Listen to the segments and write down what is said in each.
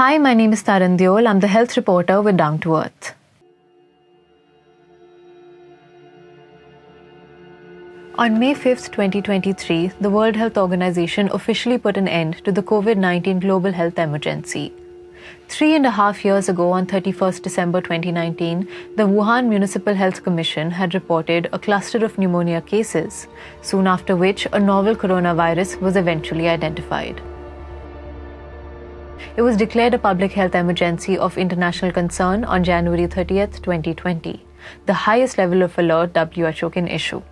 Hi, my name is Taran Deol. I'm the health reporter with Down to Earth. On May 5, 2023, the World Health Organization officially put an end to the COVID-19 global health emergency. 3.5 years ago, on 31st December 2019, the Wuhan Municipal Health Commission had reported a cluster of pneumonia cases, soon after which a novel coronavirus was eventually identified. It was declared a public health emergency of international concern on January 30th, 2020, the highest level of alert WHO can issue.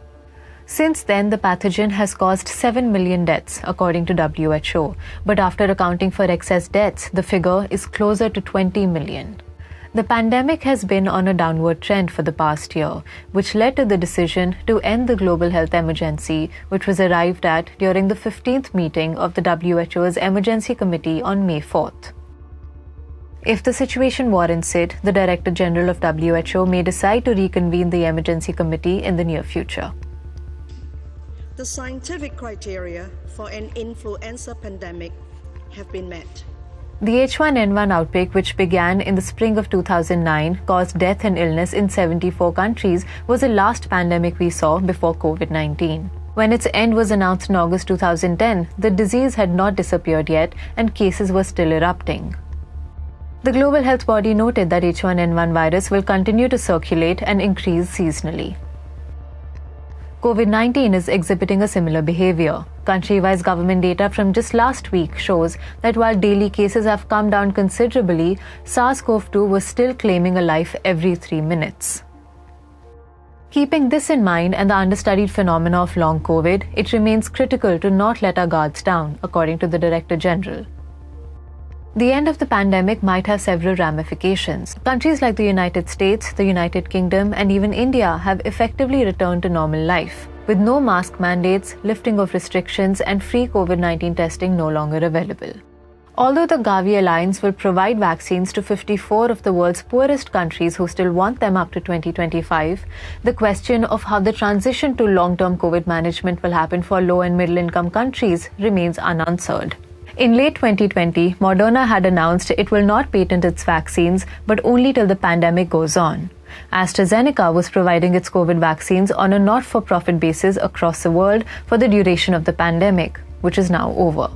Since then, the pathogen has caused 7 million deaths, according to WHO, but after accounting for excess deaths, the figure is closer to 20 million. The pandemic has been on a downward trend for the past year, which led to the decision to end the global health emergency, which was arrived at during the 15th meeting of the WHO's Emergency Committee on May 4th. If the situation warrants it, the Director General of WHO may decide to reconvene the Emergency Committee in the near future. The scientific criteria for an influenza pandemic have been met. The H1N1 outbreak, which began in the spring of 2009, caused death and illness in 74 countries, was the last pandemic we saw before COVID-19. When its end was announced in August 2010, the disease had not disappeared yet and cases were still erupting. The global health body noted that H1N1 virus will continue to circulate and increase seasonally. COVID-19 is exhibiting a similar behavior. Country-wise government data from just last week shows that while daily cases have come down considerably, SARS-CoV-2 was still claiming a life every 3 minutes. Keeping this in mind and the understudied phenomena of long COVID, it remains critical to not let our guards down, according to the Director General. The end of the pandemic might have several ramifications. Countries like the United States, the United Kingdom, and even India have effectively returned to normal life, with no mask mandates, lifting of restrictions, and free COVID-19 testing no longer available. Although the Gavi Alliance will provide vaccines to 54 of the world's poorest countries who still want them up to 2025, the question of how the transition to long-term COVID management will happen for low- and middle-income countries remains unanswered. In late 2020, Moderna had announced it will not patent its vaccines, but only till the pandemic goes on. AstraZeneca was providing its COVID vaccines on a not-for-profit basis across the world for the duration of the pandemic, which is now over.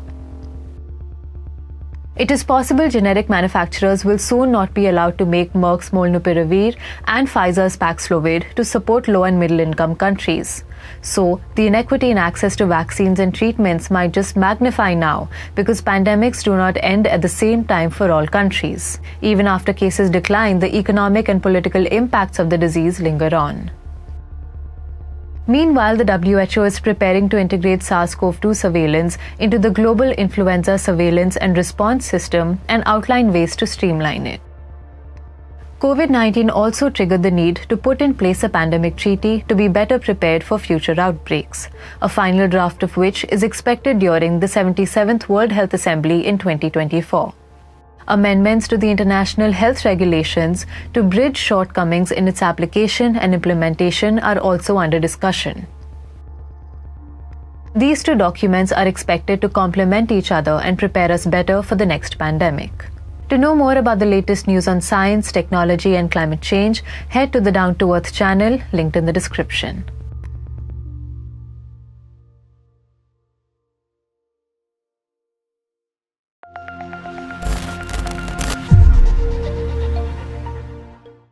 It is possible generic manufacturers will soon not be allowed to make Merck's Molnupiravir and Pfizer's Paxlovid to support low- and middle-income countries. So, the inequity in access to vaccines and treatments might just magnify now because pandemics do not end at the same time for all countries. Even after cases decline, the economic and political impacts of the disease linger on. Meanwhile, the WHO is preparing to integrate SARS-CoV-2 surveillance into the global influenza surveillance and response system and outline ways to streamline it. COVID-19 also triggered the need to put in place a pandemic treaty to be better prepared for future outbreaks, a final draft of which is expected during the 77th World Health Assembly in 2024. Amendments to the international health regulations to bridge shortcomings in its application and implementation are also under discussion. These two documents are expected to complement each other and prepare us better for the next pandemic. To know more about the latest news on science, technology, and climate change, head to the Down to Earth channel linked in the description.